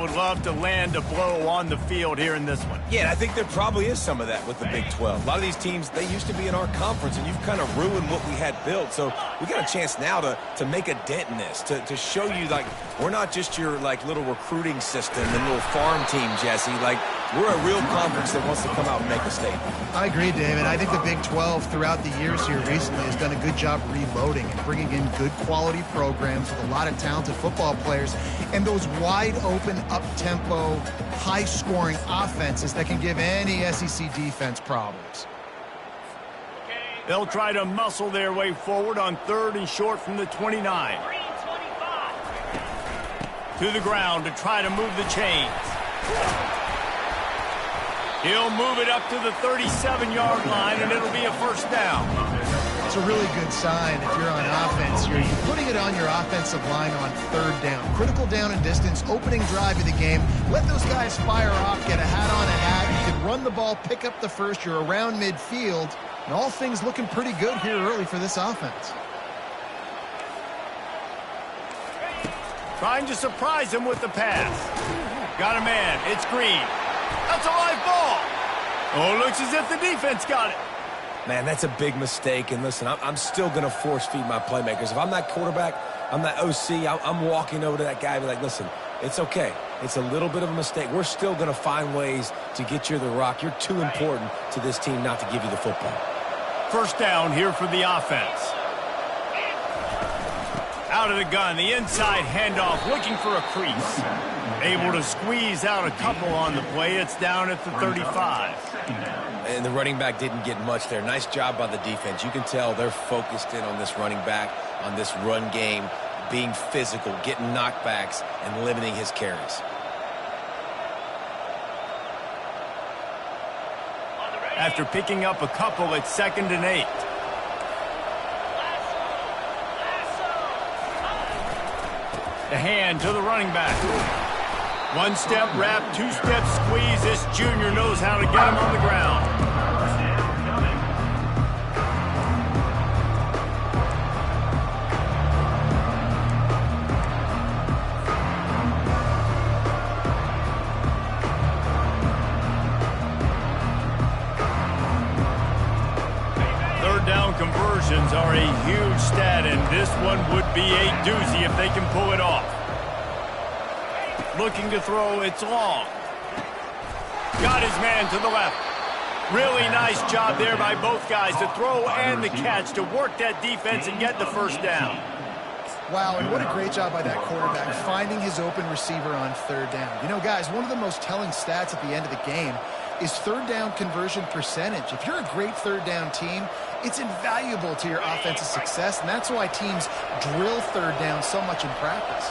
would love to land a blow on the field here in this one. Yeah, and I think there probably is some of that with the Big 12. A lot of these teams, they used to be in our conference, and you've kind of ruined what we had built. So we got a chance now to make a dent in this, to show you, like, we're not just your, like, little recruiting system and little farm team, Jesse. Like, we're a real conference that wants to come out and make a statement. I agree, David. I think the Big 12 throughout the years here recently has done a good job reloading and bringing in good quality programs with a lot of talented football players and those wide-open, up-tempo, high-scoring offenses that can give any SEC defense problems. They'll try to muscle their way forward on 3rd and short from the 29. To the ground to try to move the chains. He'll move it up to the 37-yard line, and it'll be a first down. It's a really good sign if you're on offense. You're putting it on your offensive line on 3rd down. Critical down and distance, opening drive of the game. Let those guys fire off, get a hat on a hat. You can run the ball, pick up the first. You're around midfield. And all things looking pretty good here early for this offense. Trying to surprise him with the pass. Got a man. It's Green. That's a live ball. Oh, looks as if the defense got it. Man, that's a big mistake. And listen, I'm still going to force feed my playmakers. If I'm that quarterback, I'm that OC, I'm walking over to that guy and be like, listen, it's okay. It's a little bit of a mistake. We're still going to find ways to get you the rock. You're too important to this team not to give you the football. First down here for the offense. Out of the gun, the inside handoff, looking for a crease. Able to squeeze out a couple on the play. It's down at the 35. And the running back didn't get much there. Nice job by the defense. You can tell they're focused in on this running back, on this run game, being physical, getting knockbacks, and limiting his carries. After picking up a couple, it's 2nd and 8. The hand to the running back. 1-step wrap, 2-step squeeze. This junior knows how to get him on the ground. Third down conversions are a huge stat, and this one would be a doozy if they can pull it off. Looking to throw, it's long. Got his man to the left. Really nice job there by both guys to throw and the catch to work that defense and get the first down. Wow, and what a great job by that quarterback, finding his open receiver on 3rd down. You know, guys, one of the most telling stats at the end of the game is 3rd down conversion percentage. If you're a great 3rd down team, it's invaluable to your offensive success, and that's why teams drill 3rd down so much in practice.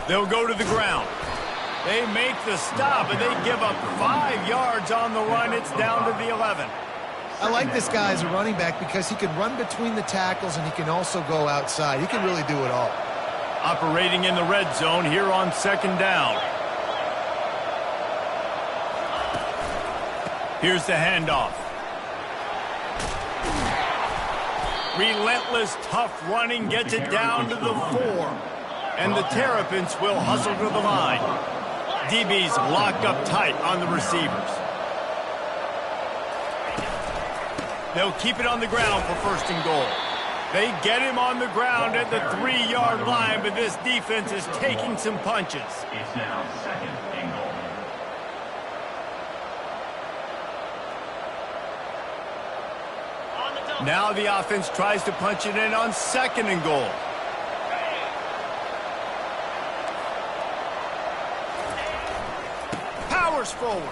They'll go to the ground. They make the stop, and they give up 5 yards on the run. It's down to the 11. I like this guy as a running back because he can run between the tackles and he can also go outside. He can really do it all. Operating in the red zone here on 2nd down. Here's the handoff. Relentless, tough running gets it down to the 4. And the Terrapins will hustle to the line. DBs locked up tight on the receivers. They'll keep it on the ground for 1st and goal. They get him on the ground at the 3-yard line, but this defense is taking some punches. It's now 2nd and goal. Now the offense tries to punch it in on 2nd and goal. Forward.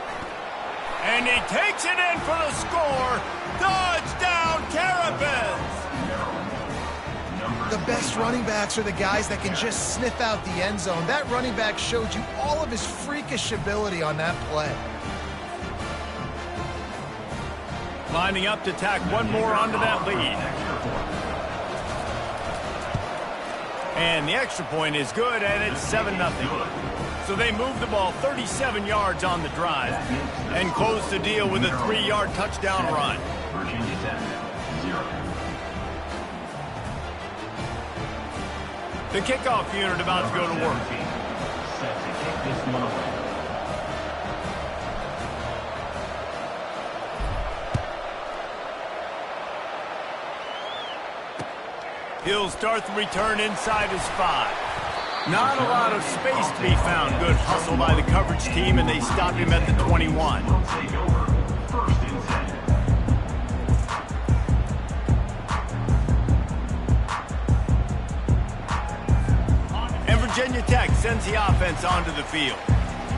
And he takes it in for the score. Touchdown, Terrapins! The best running backs are the guys that can just sniff out the end zone. That running back showed you all of his freakish ability on that play. Lining up to tack one more onto that lead. And the extra point is good, and it's 7-0. So they move the ball 37 yards on the drive and close the deal with a 3-yard touchdown run. Virginia Tech, 0. The kickoff unit about to go to work. Set to kick this one away. He'll start the return inside his 5. Not a lot of space to be found. Good hustle by the coverage team, and they stop him at the 21. Will take over. First and 10. And Virginia Tech sends the offense onto the field.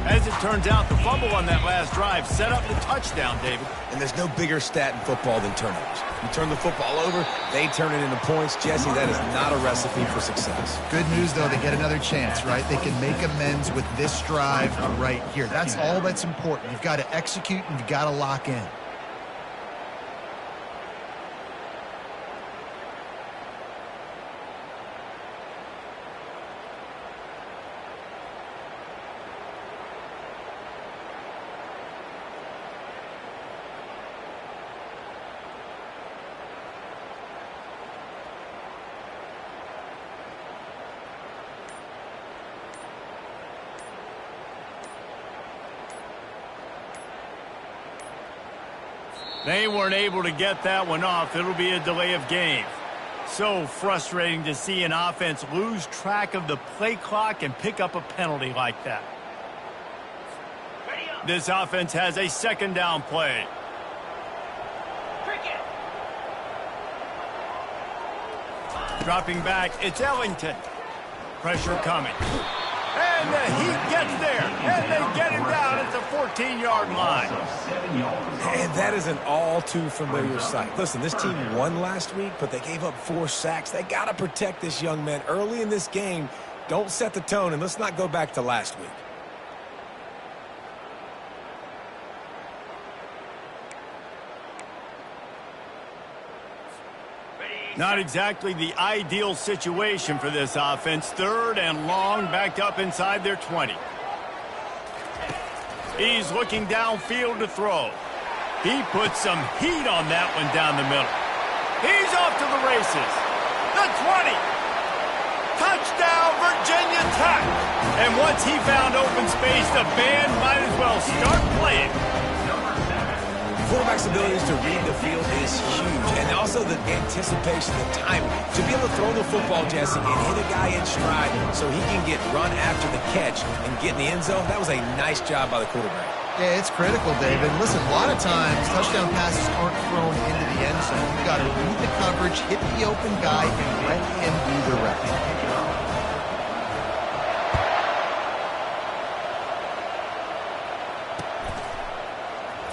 As it turns out, the fumble on that last drive set up the touchdown, David. And there's no bigger stat in football than turnovers. You turn the football over, they turn it into points. Jesse, that is not a recipe for success. Good news, though, they get another chance, right? They can make amends with this drive right here. That's all that's important. You've got to execute and you've got to lock in. They weren't able to get that one off. It'll be a delay of game. So frustrating to see an offense lose track of the play clock and pick up a penalty like that. This offense has a second down play. Dropping back, it's Ellington. Pressure coming. And he gets there, and they get him down at the 14-yard line. And that is an all too familiar sight. Listen, this team won last week, but they gave up 4 sacks. They got to protect this young man early in this game. Don't set the tone, and let's not go back to last week. Not exactly the ideal situation for this offense. Third and long, backed up inside their 20. He's looking downfield to throw. He puts some heat on that one down the middle. He's off to the races. The 20. Touchdown, Virginia Tech. And once he found open space, the band might as well start playing. Quarterback's abilities to read the field is huge, and also the anticipation, the timing. To be able to throw the football, Jesse, and hit a guy in stride so he can get run after the catch and get in the end zone, that was a nice job by the quarterback. Yeah, it's critical, David. Listen, a lot of times touchdown passes aren't thrown into the end zone. You've got to read the coverage, hit the open guy, and let him do the rest.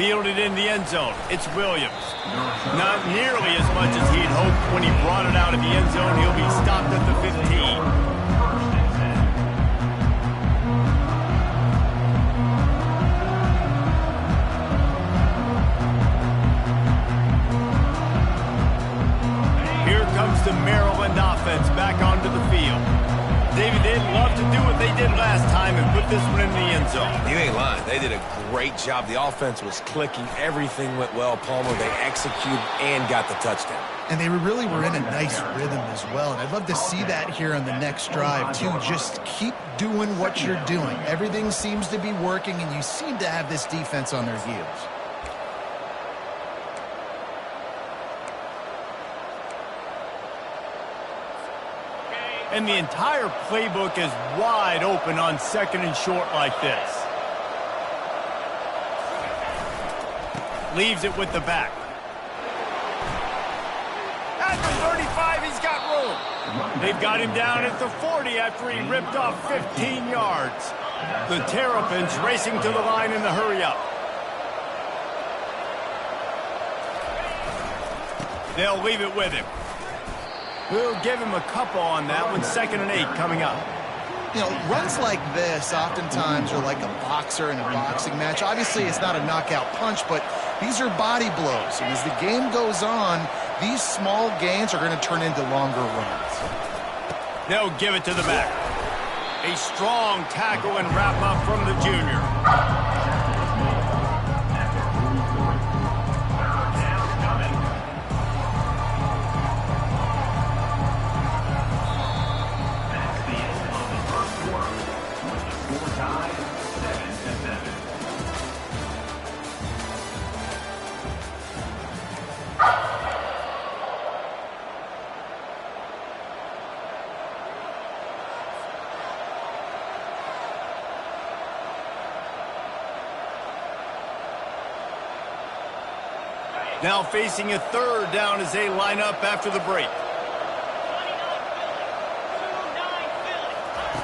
Fielded in the end zone. It's Williams. Not nearly as much as he'd hoped when he brought it out of the end zone. He'll be stopped at the 15. Here comes the Maryland offense back onto the field. David, they'd love to do what they did last time and put this one in the end zone. You ain't lying. They did a great job. The offense was clicking. Everything went well. Palmer, they executed and got the touchdown. And they really were in a nice rhythm as well. And I'd love to see that here on the next drive, too. Just keep doing what you're doing. Everything seems to be working, and you seem to have this defense on their heels. And the entire playbook is wide open on second and short like this. Leaves it with the back. At the 35, he's got room. They've got him down at the 40 after he ripped off 15 yards. The Terrapins racing to the line in the hurry-up. They'll leave it with him. We'll give him a couple on that one. 2nd and 8 coming up. You know, runs like this oftentimes are like a boxer in a boxing match. Obviously, it's not a knockout punch, but these are body blows. And as the game goes on, these small gains are going to turn into longer runs. They'll give it to the back. A strong tackle and wrap up from the junior. Now facing a third down as they line up after the break.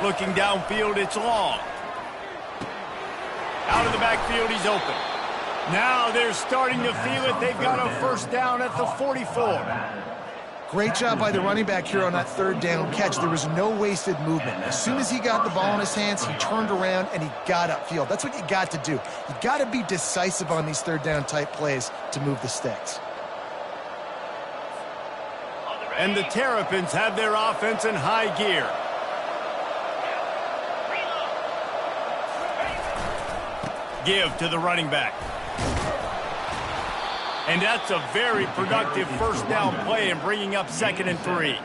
Looking downfield, it's long. Out of the backfield, he's open. Now they're starting to feel it. They've got a first down at the 44. Great job by the running back here on that third down catch. There was no wasted movement. As soon as he got the ball in his hands, he turned around and he got upfield. That's what you got to do. You got to be decisive on these third down type plays to move the sticks. And the Terrapins have their offense in high gear. Give to the running back. And that's a very productive first down play and bringing up 2nd and 3.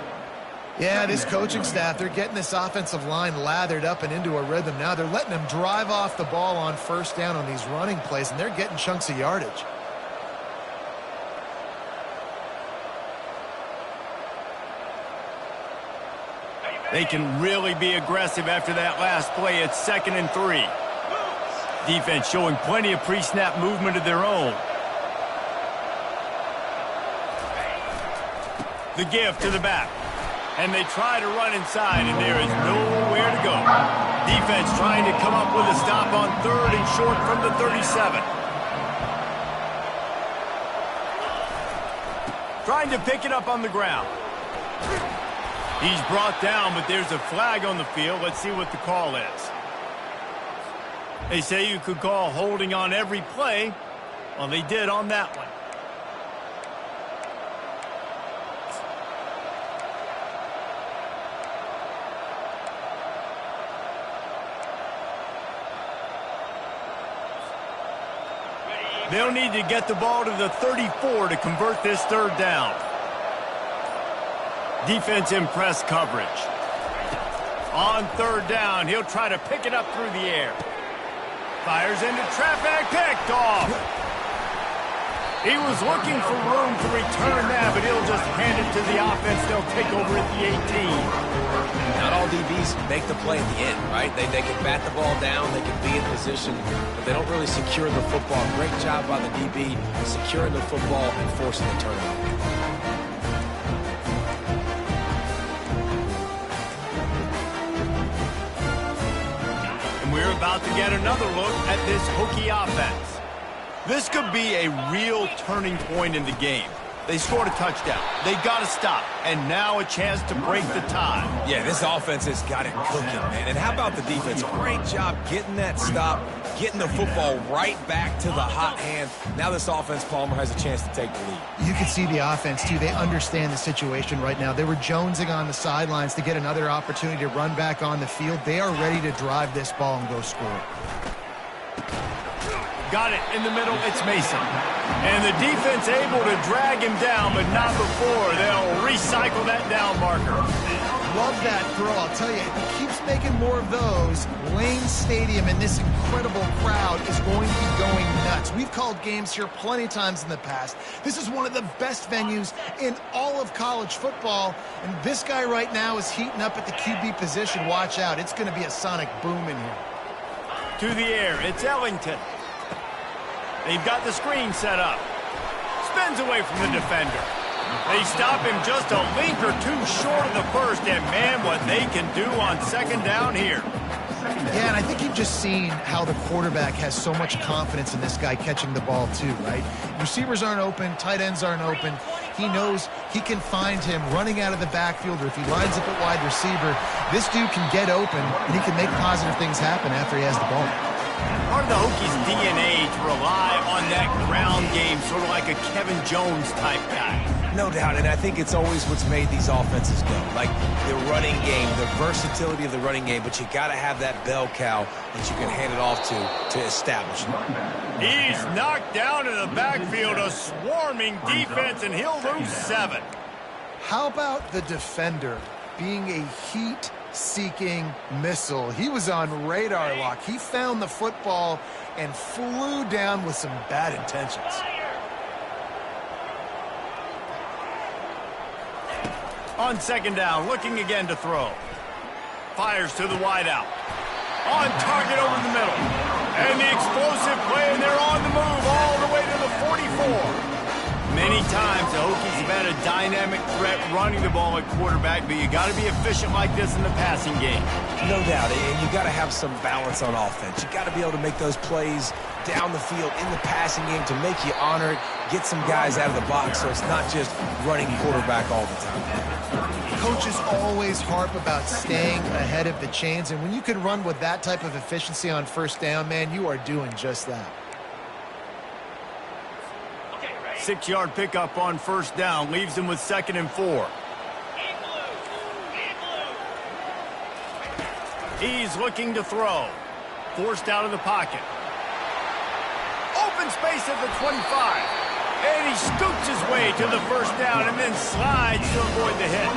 Yeah, this coaching staff, they're getting this offensive line lathered up and into a rhythm. Now they're letting them drive off the ball on first down on these running plays, and they're getting chunks of yardage. They can really be aggressive after that last play. It's 2nd and 3. Defense showing plenty of pre-snap movement of their own. The give to the back. And they try to run inside, and there is nowhere to go. Defense trying to come up with a stop on 3rd and short from the 37. Trying to pick it up on the ground. He's brought down, but there's a flag on the field. Let's see what the call is. They say you could call holding on every play. Well, they did on that one. They'll need to get the ball to the 34 to convert this third down. Defense in press coverage. On 3rd down, he'll try to pick it up through the air. Fires into traffic, picked off. He was looking for room to return that, but he'll just hand it to the offense. They'll take over at the 18. Not all DBs make the play at the end, right? They can bat the ball down, they can be in position, but they don't really secure the football. Great job by the DB securing the football and forcing the turnover. We're about to get another look at this Hokie offense. This could be a real turning point in the game. They scored a touchdown. They got to stop. And now a chance to break the tie. Yeah, this offense has got it cooking, man. And how about the defense? Great job getting that stop, getting the football right back to the hot hand. Now this offense, Palmer, has a chance to take the lead. You can see the offense, too. They understand the situation right now. They were jonesing on the sidelines to get another opportunity to run back on the field. They are ready to drive this ball and go score. Got it in the middle. It's Mason. And the defense able to drag him down, but not before. They'll recycle that down marker. Love that throw. I'll tell you, if he keeps making more of those, Lane Stadium and this incredible crowd is going to be going nuts. We've called games here plenty of times in the past. This is one of the best venues in all of college football, and this guy right now is heating up at the QB position. Watch out. It's going to be a sonic boom in here. To the air. It's Ellington. They've got the screen set up. Spins away from the defender. They stop him just a link or two short of the first, and man, what they can do on 2nd down here. Yeah, and I think you've just seen how the quarterback has so much confidence in this guy catching the ball too, right? Receivers aren't open, tight ends aren't open. He knows he can find him running out of the backfield, or if he lines up at wide receiver, this dude can get open, and he can make positive things happen after he has the ball. Part of the Hokies' DNA to rely on that ground game, sort of like a Kevin Jones type guy. No doubt, and I think it's always what's made these offenses go. Like the running game, the versatility of the running game, but you got to have that bell cow that you can hand it off to establish it. He's knocked down in the backfield, a swarming defense, and he'll lose 7. How about the defender being a heat-seeking missile? He was on radar lock. He found the football and flew down with some bad intentions. On 2nd down, looking again to throw. Fires to the wideout. On target over the middle. And the explosive play, and they're on the move all the way to the 44. Many times the Hokies have had a dynamic threat running the ball at quarterback, but you got to be efficient like this in the passing game. No doubt, and you got to have some balance on offense. You got to be able to make those plays down the field in the passing game to make you honor it, get some guys out of the box so it's not just running quarterback all the time. Coaches always harp about staying ahead of the chains, and when you can run with that type of efficiency on first down, man, you are doing just that. 6-yard pickup on first down leaves them with 2nd and 4. He's looking to throw. Forced out of the pocket. Open space at the 25. And he scoops his way to the first down and then slides to avoid the hit.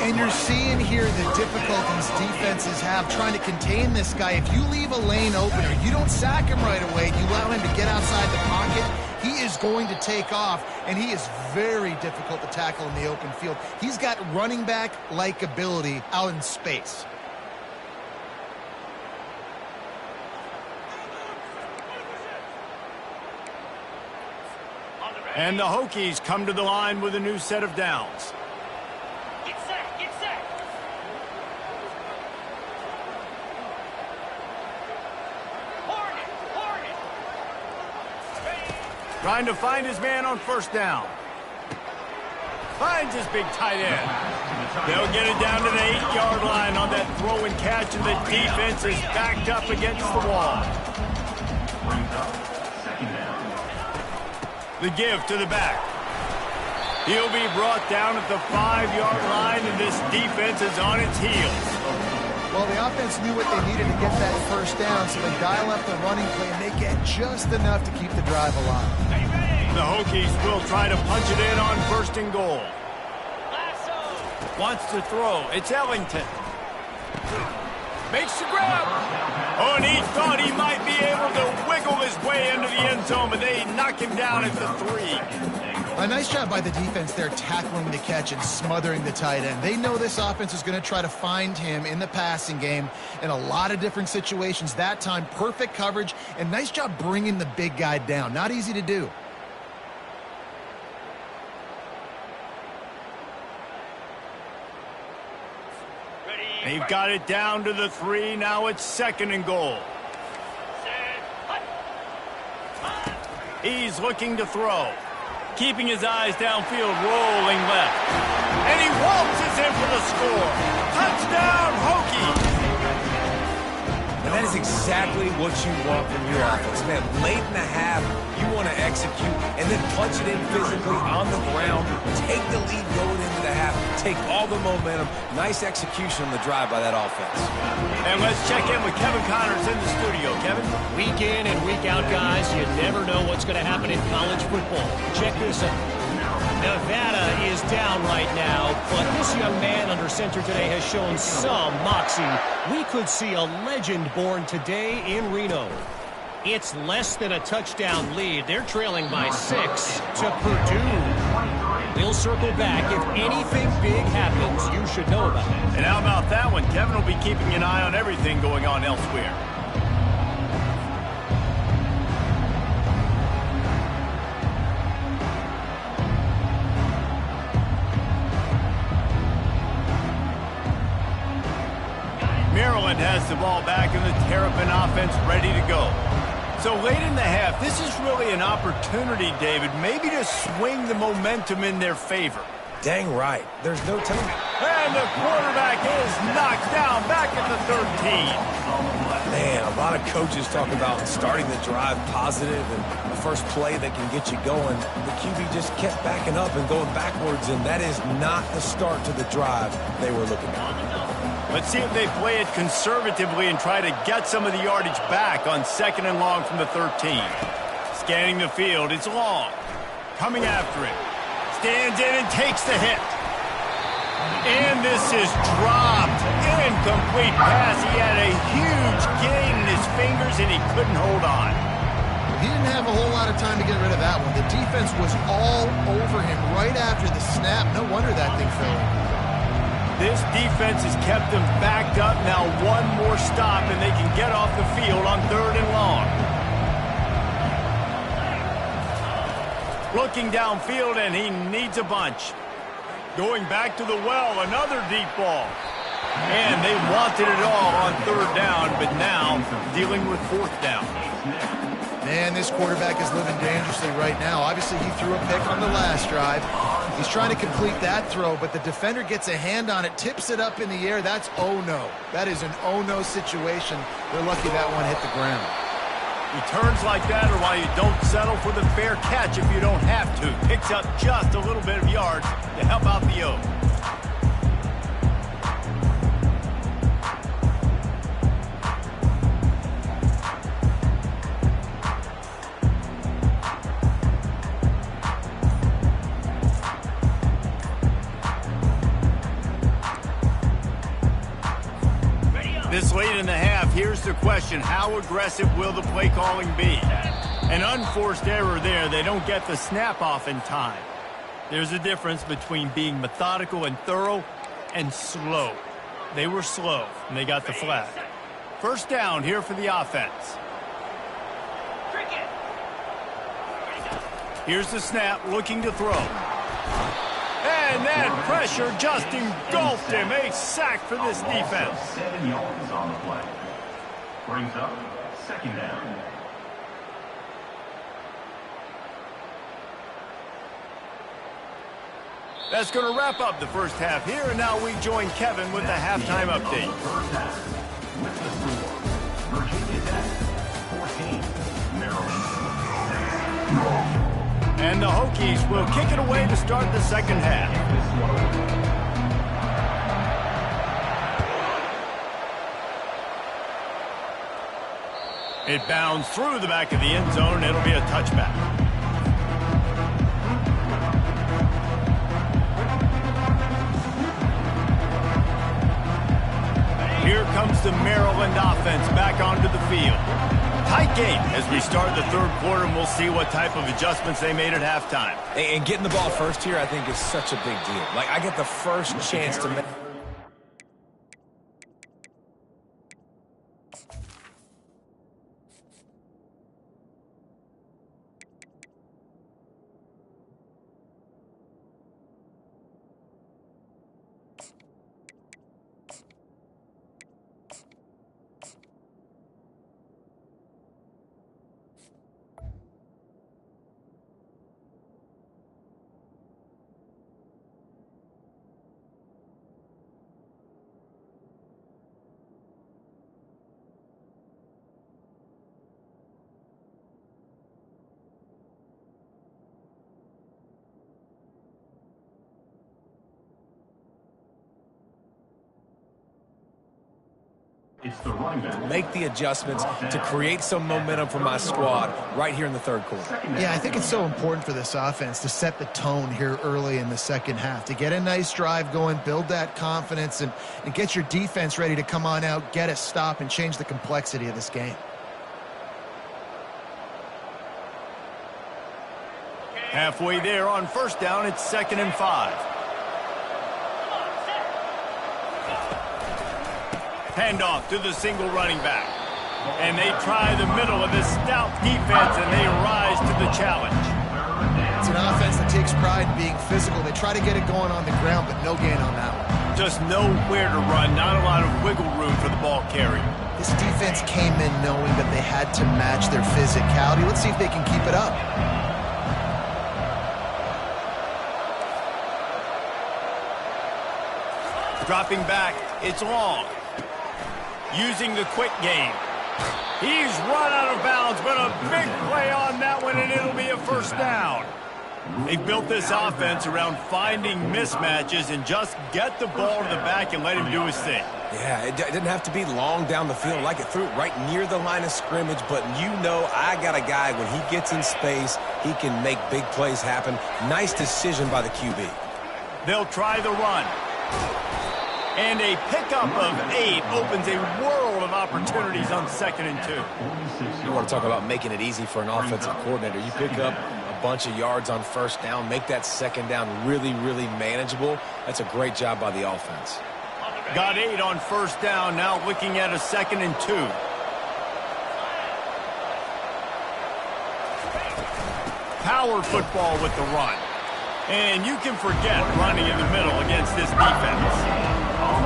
And you're seeing here the difficulties defenses have trying to contain this guy. If you leave a lane open or you don't sack him right away, you allow him to get outside the pocket, he is going to take off, and he is very difficult to tackle in the open field. He's got running back-like ability out in space. And the Hokies come to the line with a new set of downs. Get set, get set. Hornet. Trying to find his man on first down. Finds his big tight end. They'll get it down to the 8-yard line on that throw and catch, and the defense is backed up against the wall. The give to the back. He'll be brought down at the 5-yard line, and this defense is on its heels. Well, the offense knew what they needed to get that first down, so they dial up the running play, and they get just enough to keep the drive alive. The Hokies will try to punch it in on 1st and goal. Wants to throw. It's Ellington. Makes the grab. Oh, and he thought he might be able to wiggle his way into the end zone, but they knock him down at the 3. A nice job by the defense there tackling the catch and smothering the tight end. They know this offense is going to try to find him in the passing game in a lot of different situations. That time, perfect coverage, and nice job bringing the big guy down. Not easy to do. They've got it down to the 3. Now it's 2nd and goal. He's looking to throw. Keeping his eyes downfield, rolling left. And he waltzes in for the score. Touchdown, Hokies! And that is exactly what you want from your offense, man. Late in the half, you want to execute and then punch it in physically on the ground, take the lead going into the half, take all the momentum. Nice execution on the drive by that offense. And let's check in with Kevin Connors in the studio. Kevin? Week in and week out, guys, you never know what's going to happen in college football. Check this out. Nevada is down right now, but this young man under center today has shown some moxie. We could see a legend born today in Reno. It's less than a touchdown lead. They're trailing by 6 to Purdue. We'll circle back. If anything big happens, you should know about it. And how about that one? Kevin will be keeping an eye on everything going on elsewhere. Maryland has the ball back and the Terrapin offense ready to go. So late in the half, this is really an opportunity, David, maybe to swing the momentum in their favor. Dang right. There's no telling. And the quarterback is knocked down back at the 13. Man, a lot of coaches talk about starting the drive positive and the first play that can get you going. The QB just kept backing up and going backwards, and that is not the start to the drive they were looking at. Let's see if they play it conservatively and try to get some of the yardage back on 2nd and long from the 13. Scanning the field, it's Long. Coming after it. Stands in and takes the hit. And this is dropped. Incomplete pass. He had a huge gain in his fingers and he couldn't hold on. He didn't have a whole lot of time to get rid of that one. The defense was all over him right after the snap. No wonder that thing fell. This defense has kept them backed up. Now one more stop and they can get off the field on 3rd and long. Looking downfield, and he needs a bunch. Going back to the well, another deep ball. And they wanted it all on third down, but now dealing with fourth down. Man, this quarterback is living dangerously right now. Obviously, he threw a pick on the last drive. He's trying to complete that throw, but the defender gets a hand on it, tips it up in the air. That's oh-no. That is an oh-no situation. They're lucky that one hit the ground. Returns like that are why you don't settle for the fair catch if you don't have to. Picks up just a little bit of yards to help out the O. This late in the half, here's the question. How aggressive will the play calling be? An unforced error there. They don't get the snap off in time. There's a difference between being methodical and thorough and slow. They were slow, and they got the flag. First down here for the offense. Here's the snap, looking to throw. And that pressure just engulfed him. A sack for this defense. 7 yards on the play. Brings up second down. That's going to wrap up the first half here, and now we join Kevin with the halftime update. First half. With the score, Virginia Tech 14, Maryland 6. And the Hokies will kick it away to start the second half. It bounds through the back of the end zone. It'll be a touchback. Here comes the Maryland offense back onto the field. Tight game as we start the third quarter, and we'll see what type of adjustments they made at halftime. And getting the ball first here, I think, is such a big deal. Like, I get the first chance to make... It's the running back. Make the adjustments to create some momentum for my squad right here in the third quarter. Yeah, I think it's so important for this offense to set the tone here early in the second half, to get a nice drive going, build that confidence, and get your defense ready to come on out, get a stop, and change the complexity of this game. Halfway there on first down, it's 2nd and 5. Handoff to the single running back. And they try the middle of this stout defense, and they rise to the challenge. It's an offense that takes pride in being physical. They try to get it going on the ground, but no gain on that one. Just nowhere to run, not a lot of wiggle room for the ball carrier. This defense came in knowing that they had to match their physicality. Let's see if they can keep it up. Dropping back, it's long. Using the quick game. He's run out of bounds, but a big play on that one, and it'll be a first down. They've built this offense around finding mismatches and just get the ball to the back and let him do his thing. Yeah, it didn't have to be long down the field. Like, it threw it right near the line of scrimmage, but you know I got a guy, when he gets in space, he can make big plays happen. Nice decision by the QB. They'll try the run. And a pickup of 8 opens a world of opportunities on 2nd and 2. You want to talk about making it easy for an offensive coordinator. You pick up a bunch of yards on first down, make that second down really, really manageable. That's a great job by the offense. Got 8 on first down, now looking at a 2nd and 2. power football with the run. And you can forget running in the middle against this defense.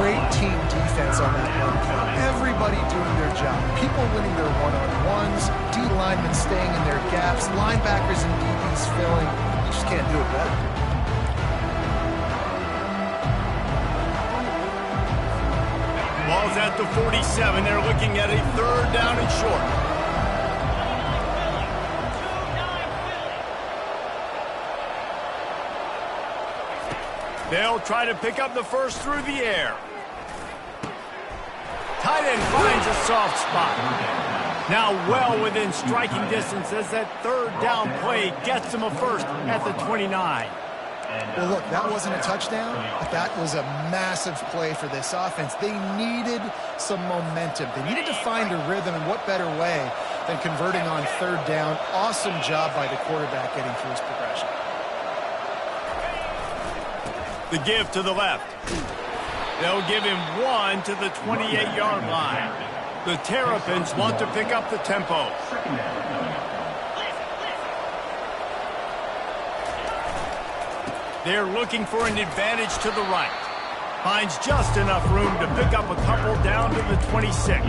Great team defense on that run play. Everybody doing their job. People winning their one-on-ones, D linemen staying in their gaps, linebackers and DBs filling. You just can't do it better. Ball's at the 47. They're looking at a 3rd down and short. They'll try to pick up the first through the air. Tight end finds a soft spot. Now well within striking distance as that 3rd down play gets him a first at the 29. Well, look, that wasn't a touchdown, but that was a massive play for this offense. They needed some momentum. They needed to find a rhythm, and what better way than converting on 3rd down. Awesome job by the quarterback getting through his progression. The give to the left. They'll give him 1 to the 28-yard line. The Terrapins want to pick up the tempo. They're looking for an advantage to the right. Finds just enough room to pick up a couple down to the 26.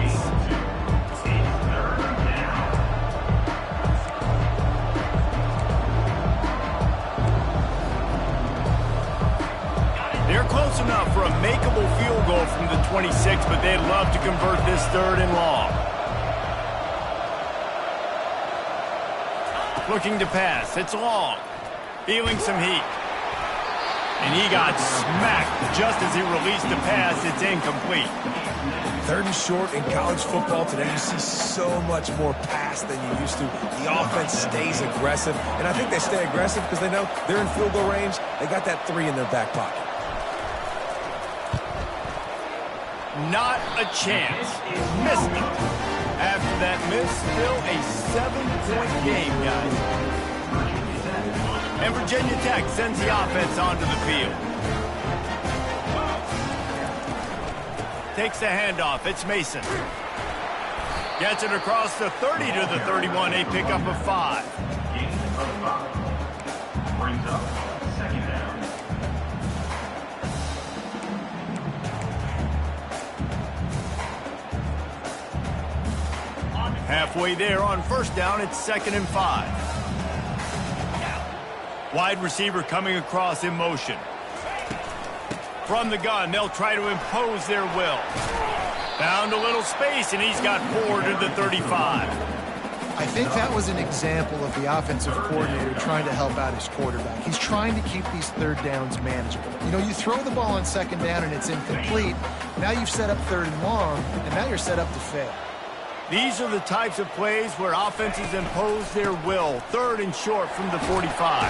They're close enough for a makeable field goal from the 26, but they'd love to convert this 3rd and long. Looking to pass. It's long. Feeling some heat. And he got smacked just as he released the pass. It's incomplete. 3rd and short in college football today. You see so much more pass than you used to. The offense stays aggressive. And I think they stay aggressive because they know they're in field goal range. They got that 3 in their back pocket. Not a chance. Missed it. After that miss, still a 7-point game, guys. And Virginia Tech sends the offense onto the field. Takes the handoff. It's Mason. Gets it across the 30 to the 31. A pickup of 5. Brings up 2nd down. Halfway there on 1st down, it's 2nd and 5. Wide receiver coming across in motion. From the gun, they'll try to impose their will. Found a little space, and he's got 4 to the 35. I think that was an example of the offensive coordinator trying to help out his quarterback. He's trying to keep these 3rd downs manageable. You know, you throw the ball on 2nd down and it's incomplete. Now you've set up 3rd and long, and now you're set up to fail. These are the types of plays where offenses impose their will. 3rd and short from the 45.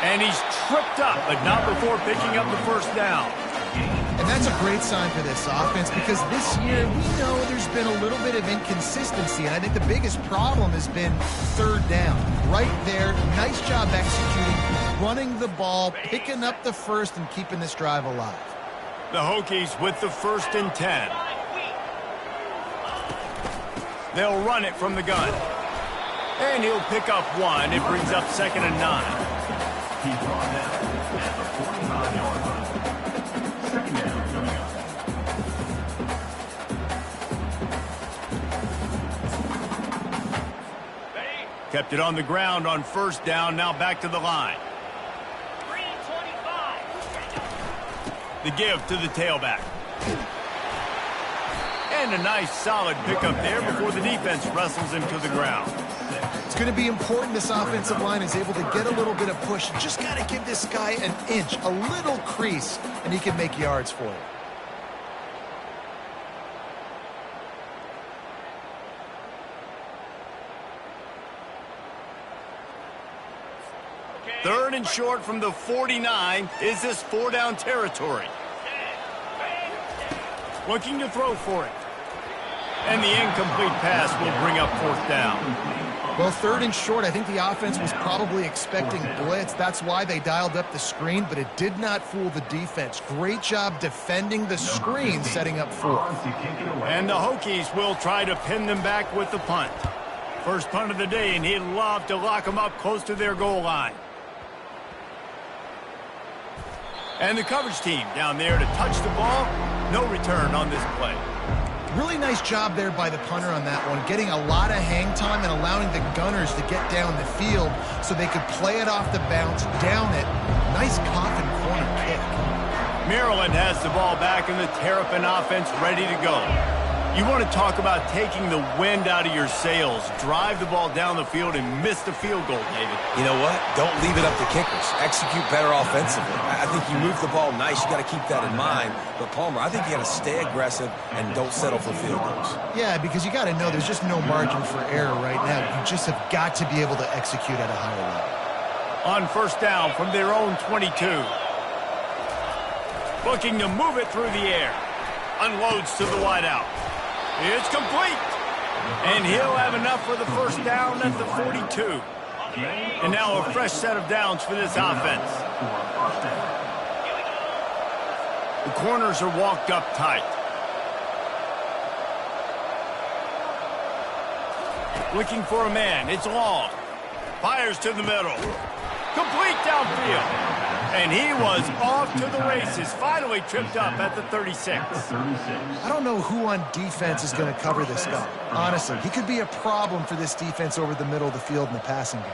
And he's tripped up, but not before picking up the 1st down. And that's a great sign for this offense because this year we know there's been a little bit of inconsistency, and I think the biggest problem has been 3rd down. Right there, nice job executing, running the ball, picking up the 1st, and keeping this drive alive. The Hokies with the 1st and 10. They'll run it from the gun. And he'll pick up 1. It brings up 2nd and 9. He's brought down at the 45-yard line. 2nd down coming up. Kept it on the ground on 1st down. Now back to the line. 325. The give to the tailback. And a nice solid pickup there before the defense wrestles him to the ground. It's going to be important this offensive line is able to get a little bit of push. Just got to give this guy an inch, a little crease, and he can make yards for you. Third and short from the 49. Is this 4-down territory? Looking to throw for it. And the incomplete pass will bring up 4th down. Well, 3rd and short, I think the offense was probably expecting blitz. That's why they dialed up the screen, but it did not fool the defense. Great job defending the screen, setting up 4th. And the Hokies will try to pin them back with the punt. First punt of the day, and he'd love to lock them up close to their goal line. And the coverage team down there to touch the ball. No return on this play. Really nice job there by the punter on that one, getting a lot of hang time and allowing the gunners to get down the field so they could play it off the bounce, down it. Nice coffin corner kick. Maryland has the ball back in the Terrapin offense ready to go. You want to talk about taking the wind out of your sails. Drive the ball down the field and miss the field goal, David. You know what? Don't leave it up to kickers. Execute better offensively. I think you move the ball nice. You got to keep that in mind. But, Palmer, I think you got to stay aggressive and don't settle for field goals. Yeah, because you got to know there's just no margin for error right now. You just have got to be able to execute at a higher level. On first down from their own 22. Looking to move it through the air. Unloads to the wideout. It's complete. And he'll have enough for the first down at the 42. And now a fresh set of downs for this offense. The corners are walked up tight. Looking for a man. It's long. Fires to the middle. Complete downfield. And he was off to the races. Finally tripped up at the 36. I don't know who on defense is going to cover this guy. Honestly, he could be a problem for this defense over the middle of the field in the passing game.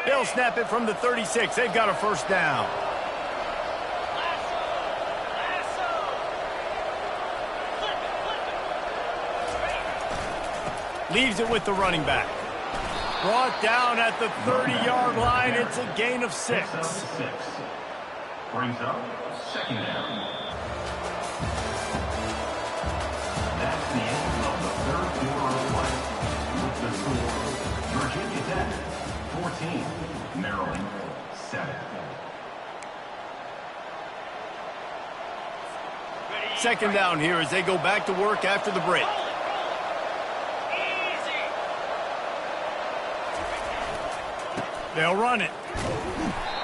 They'll snap it from the 36. They've got a first down. Leaves it with the running back. Brought down at the 30-yard line. It's a gain of 6. Brings up second down. That's the end of the third quarter of play. With the score, Virginia Tech 14, Maryland 7. Second down here as they go back to work after the break. They'll run it.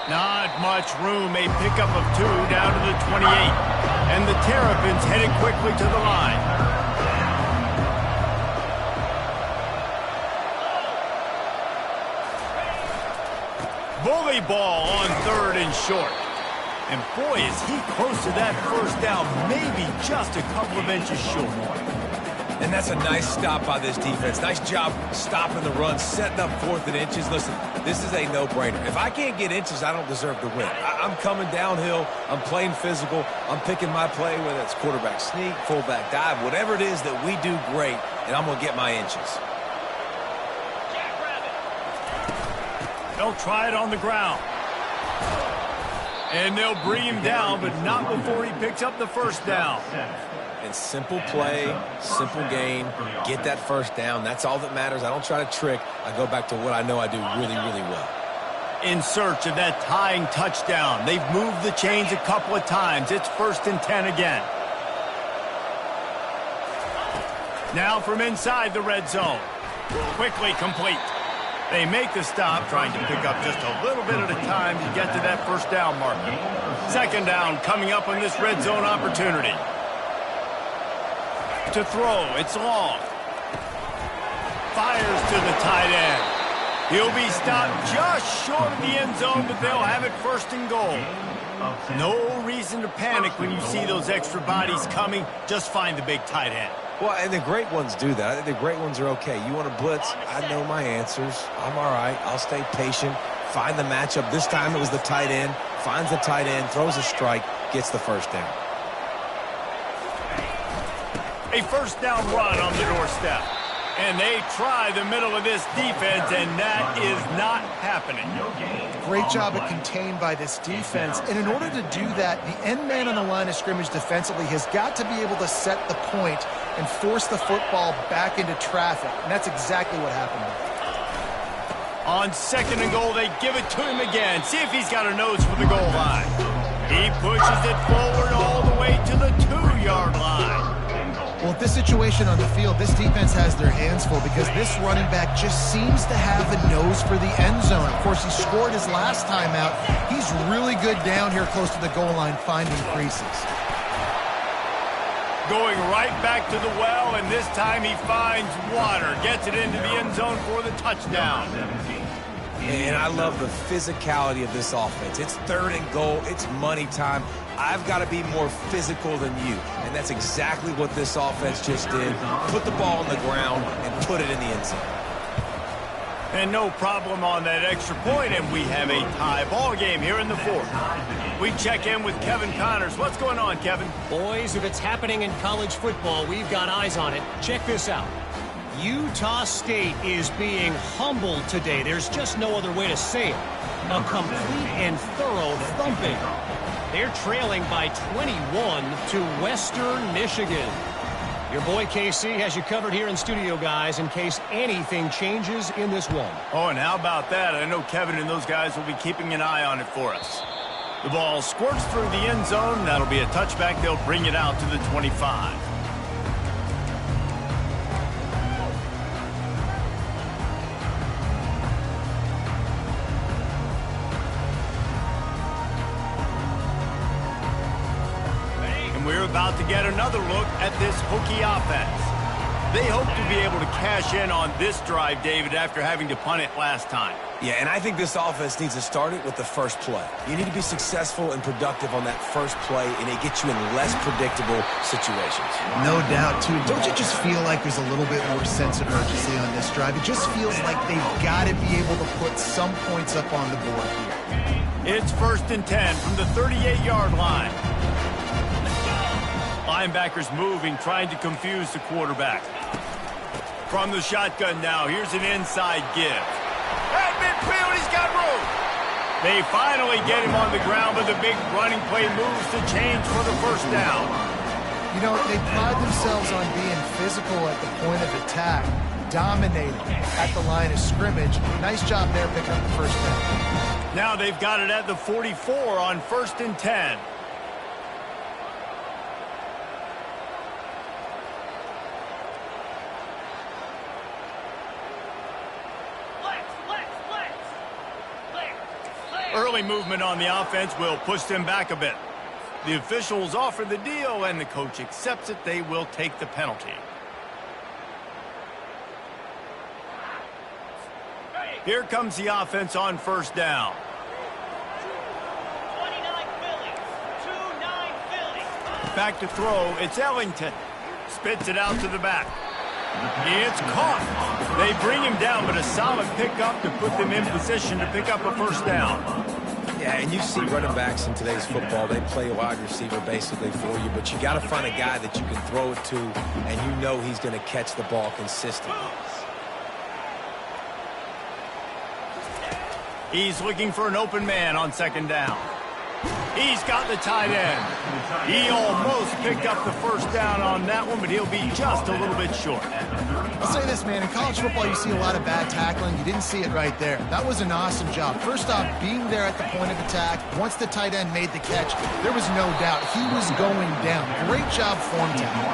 Not much room. A pickup of 2 down to the 28. And the Terrapins headed quickly to the line. Bully ball on 3rd and short. And boy, is he close to that first down. Maybe just a couple of inches short. And that's a nice stop by this defense. Nice job stopping the run, setting up 4th and inches. Listen, this is a no-brainer. If I can't get inches, I don't deserve to win. I'm coming downhill. I'm playing physical. I'm picking my play, whether it's quarterback sneak, fullback dive, whatever it is that we do great, and I'm going to get my inches. They'll try it on the ground. And they'll bring him down, but not before he picks up the first down. And simple play, simple gain, get that first down. That's all that matters. I don't try to trick. I go back to what I know I do really, really well. In search of that tying touchdown. They've moved the chains a couple of times. It's 1st and 10 again. Now from inside the red zone. Quickly complete. They make the stop, trying to pick up just a little bit at a time to get to that first down marker. Second down coming up on this red zone opportunity. To throw, it's long. Fires to the tight end. He'll be stopped just short of the end zone, but they'll have it 1st and goal. No reason to panic when you see those extra bodies coming. Just find the big tight end. Well, and the great ones do that. I think the great ones are okay. You want to blitz? I know my answers. I'm all right. I'll stay patient. Find the matchup. This time it was the tight end. Finds the tight end, throws a strike, gets the first down. A first down run on the doorstep. And they try the middle of this defense, and that is not happening. Great job at contained by this defense. And in order to do that, the end man on the line of scrimmage defensively has got to be able to set the point and force the football back into traffic. And that's exactly what happened there. On 2nd and goal, they give it to him again. See if he's got a nose for the goal line. He pushes it forward all the way to the 2-yard line. Well, at this situation on the field, this defense has their hands full because this running back just seems to have a nose for the end zone. Of course, he scored his last time out. He's really good down here close to the goal line finding creases. Going right back to the well, and this time he finds water. Gets it into the end zone for the touchdown. And I love the physicality of this offense. It's 3rd and goal. It's money time. I've got to be more physical than you. And that's exactly what this offense just did. Put the ball on the ground and put it in the end zone. And no problem on that extra point, and we have a tie ball game here in the 4th. We check in with Kevin Connors. What's going on, Kevin? Boys, if it's happening in college football, we've got eyes on it. Check this out. Utah State is being humbled today. There's just no other way to say it. A complete and thorough thumping. They're trailing by 21 to Western Michigan. Your boy KC has you covered here in studio, guys, in case anything changes in this one. Oh, and how about that? I know Kevin and those guys will be keeping an eye on it for us. The ball squirts through the end zone. That'll be a touchback. They'll bring it out to the 25. We're about to get another look at this Hokie offense. They hope to be able to cash in on this drive, David, after having to punt it last time. Yeah, and I think this offense needs to start it with the first play. You need to be successful and productive on that first play, and it gets you in less predictable situations. No doubt, too. Don't you just feel like there's a little bit more sense of urgency on this drive? It just feels like they've got to be able to put some points up on the board here. It's 1st and 10 from the 38-yard line. Linebackers moving, trying to confuse the quarterback. From the shotgun now, here's an inside give. At midfield, he's got room. They finally get him on the ground, but the big running play moves the chains for the first down. You know, they pride themselves on being physical at the point of attack, dominating at the line of scrimmage. Nice job there picking up the first down. Now they've got it at the 44 on 1st and 10. Early movement on the offense will push them back a bit. The officials offer the deal, and the coach accepts it. They will take the penalty. Here comes the offense on 1st down. 29 Philly. 2-9 Philly. Back to throw. It's Ellington. Spits it out to the back. It's caught. They bring him down, but a solid pickup to put them in position to pick up a first down. Yeah, and you see running backs in today's football, they play a wide receiver basically for you, but you got to find a guy that you can throw it to, and you know he's going to catch the ball consistently. He's looking for an open man on 2nd down. He's got the tight end. He almost picked up the first down on that one, but he'll be just a little bit short. I'll say this, man. In college football, you see a lot of bad tackling. You didn't see it right there. That was an awesome job. First off, being there at the point of attack. Once the tight end made the catch, there was no doubt he was going down. Great job form tackle.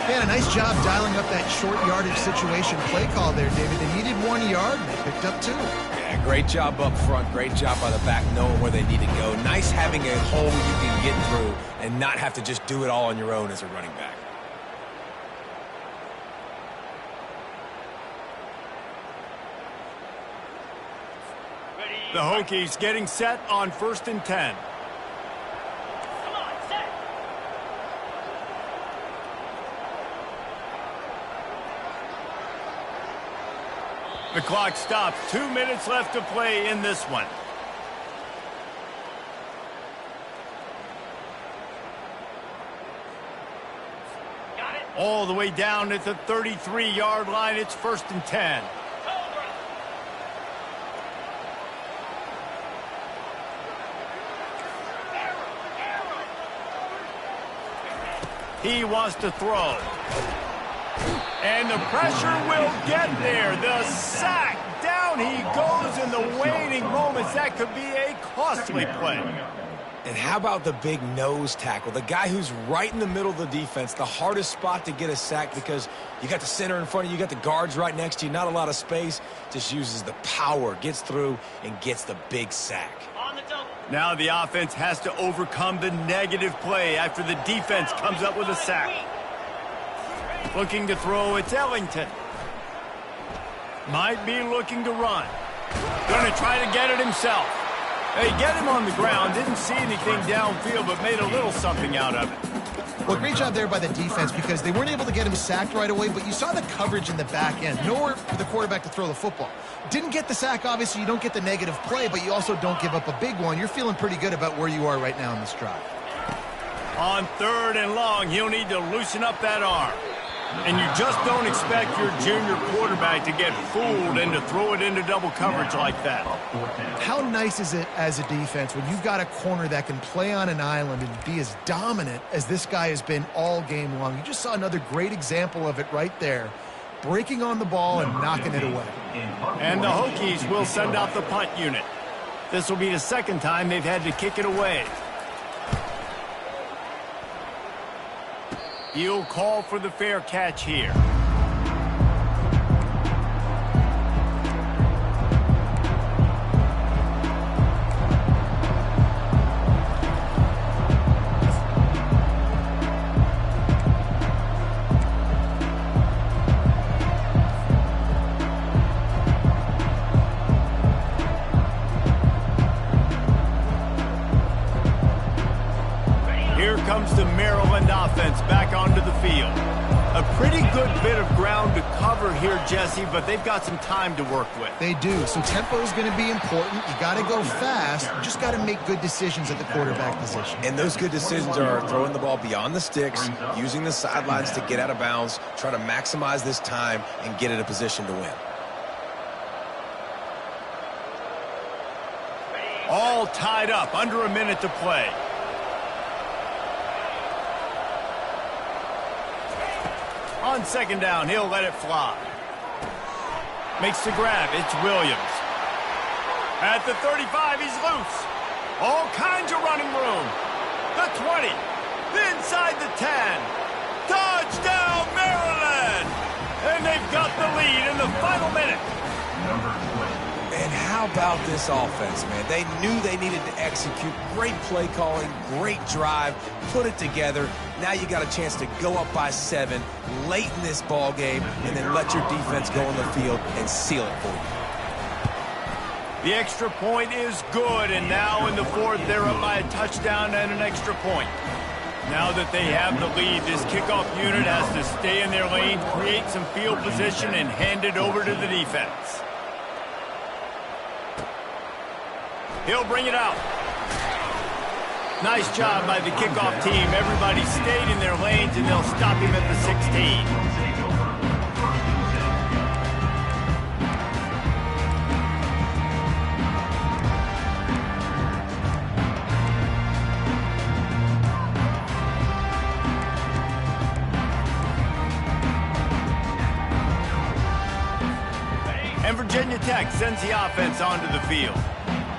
Man, a nice job dialing up that short yardage situation play call there, David. They needed 1 yard, and they picked up 2. Yeah, great job up front. Great job by the back knowing where they need to go. Nice having a hole you can get through and not have to just do it all on your own as a running back. The Hokies getting set on 1st and 10. Come on, set. The clock stops. 2 minutes left to play in this one. Got it. All the way down at the 33-yard line. It's 1st and 10. Cobra. He wants to throw. And the pressure will get there. The sack. Down he goes in the waning moments. That could be a costly play. And how about the big nose tackle? The guy who's right in the middle of the defense, the hardest spot to get a sack because you got the center in front of you, you got the guards right next to you, not a lot of space. Just uses the power, gets through, and gets the big sack. On the double. Now the offense has to overcome the negative play after the defense comes up with a sack. Looking to throw, it's Ellington. Might be looking to run. Going to try to get it himself. They get him on the ground, didn't see anything downfield, but made a little something out of it. Well, great job there by the defense because they weren't able to get him sacked right away, but you saw the coverage in the back end. Nowhere for the quarterback to throw the football. Didn't get the sack, obviously. You don't get the negative play, but you also don't give up a big one. You're feeling pretty good about where you are right now in this drive. On 3rd and long, he'll need to loosen up that arm. And you just don't expect your junior quarterback to get fooled and to throw it into double coverage like that. How nice is it as a defense when you've got a corner that can play on an island and be as dominant as this guy has been all game long? You just saw another great example of it right there, breaking on the ball and knocking it away. And the Hokies will send out the punt unit. This will be the second time they've had to kick it away. He'll call for the fair catch here. Here comes the Maryland offense back onto the field. A pretty good bit of ground to cover here, Jesse, but they've got some time to work with. They do. So tempo is going to be important. You got to go fast. You just got to make good decisions at the quarterback position. And those good decisions are throwing the ball beyond the sticks, using the sidelines to get out of bounds, trying to maximize this time and get in a position to win. All tied up, under a minute to play. On 2nd down, he'll let it fly. Makes the grab. It's Williams. At the 35, he's loose. All kinds of running room. The 20. Inside the 10. Touchdown, Maryland! And they've got the lead in the final minute. And how about this offense, man? They knew they needed to execute. Great play calling, great drive, put it together. Now you got a chance to go up by 7 late in this ball game and then let your defense go on the field and seal it for you. The extra point is good, and now in the 4th, they're up by a touchdown and an extra point. Now that they have the lead, this kickoff unit has to stay in their lane, create some field position, and hand it over to the defense. He'll bring it out. Nice job by the kickoff team. Everybody stayed in their lanes, and they'll stop him at the 16. And Virginia Tech sends the offense onto the field.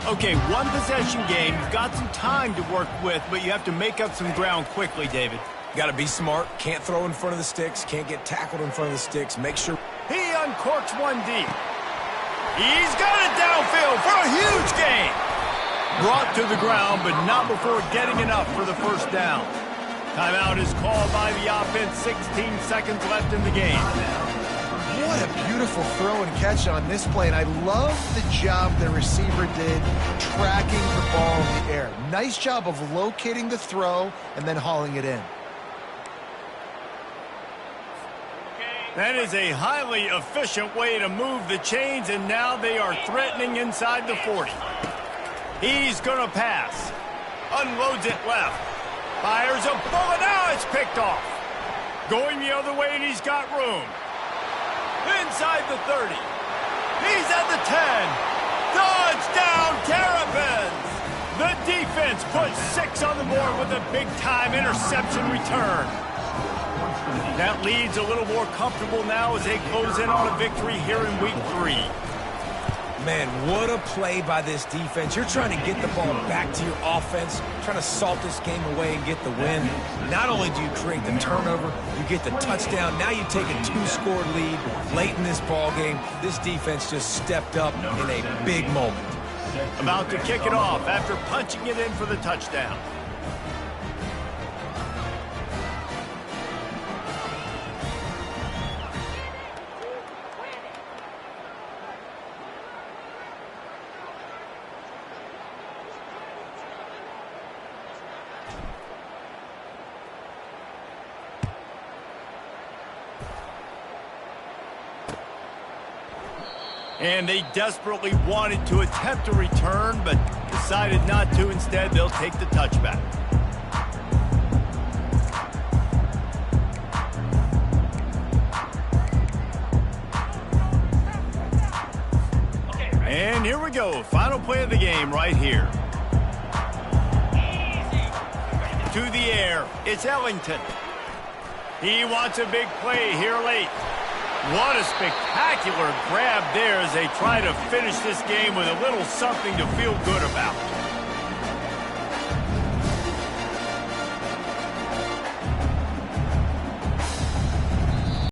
Okay, one possession game. You've got some time to work with, but you have to make up some ground quickly, David. Got to be smart. Can't throw in front of the sticks. Can't get tackled in front of the sticks. Make sure. He uncorks one deep. He's got it downfield for a huge gain. Brought to the ground, but not before getting enough for the first down. Timeout is called by the offense. 16 seconds left in the game. What a beautiful throw and catch on this play, and I love the job the receiver did tracking the ball in the air. Nice job of locating the throw and then hauling it in. That is a highly efficient way to move the chains, and now they are threatening inside the 40. He's going to pass. Unloads it left. Fires a bullet. Now it's picked off. Going the other way, and he's got room. Inside the 30. He's at the 10. Touchdown, Terrapins! The defense puts 6 on the board with a big-time interception return. That lead's a little more comfortable now as they close in on a victory here in Week 3. Man, what a play by this defense. You're trying to get the ball back to your offense, trying to salt this game away and get the win. Not only do you create the turnover, you get the touchdown. Now you take a 2-score lead late in this ball game. This defense just stepped up in a big moment. About to kick it off after punching it in for the touchdown. And they desperately wanted to attempt a return, but decided not to. Instead, they'll take the touchback. And here we go. Final play of the game right here. To the air. It's Ellington. He wants a big play here late. What a spectacular grab there as they try to finish this game with a little something to feel good about.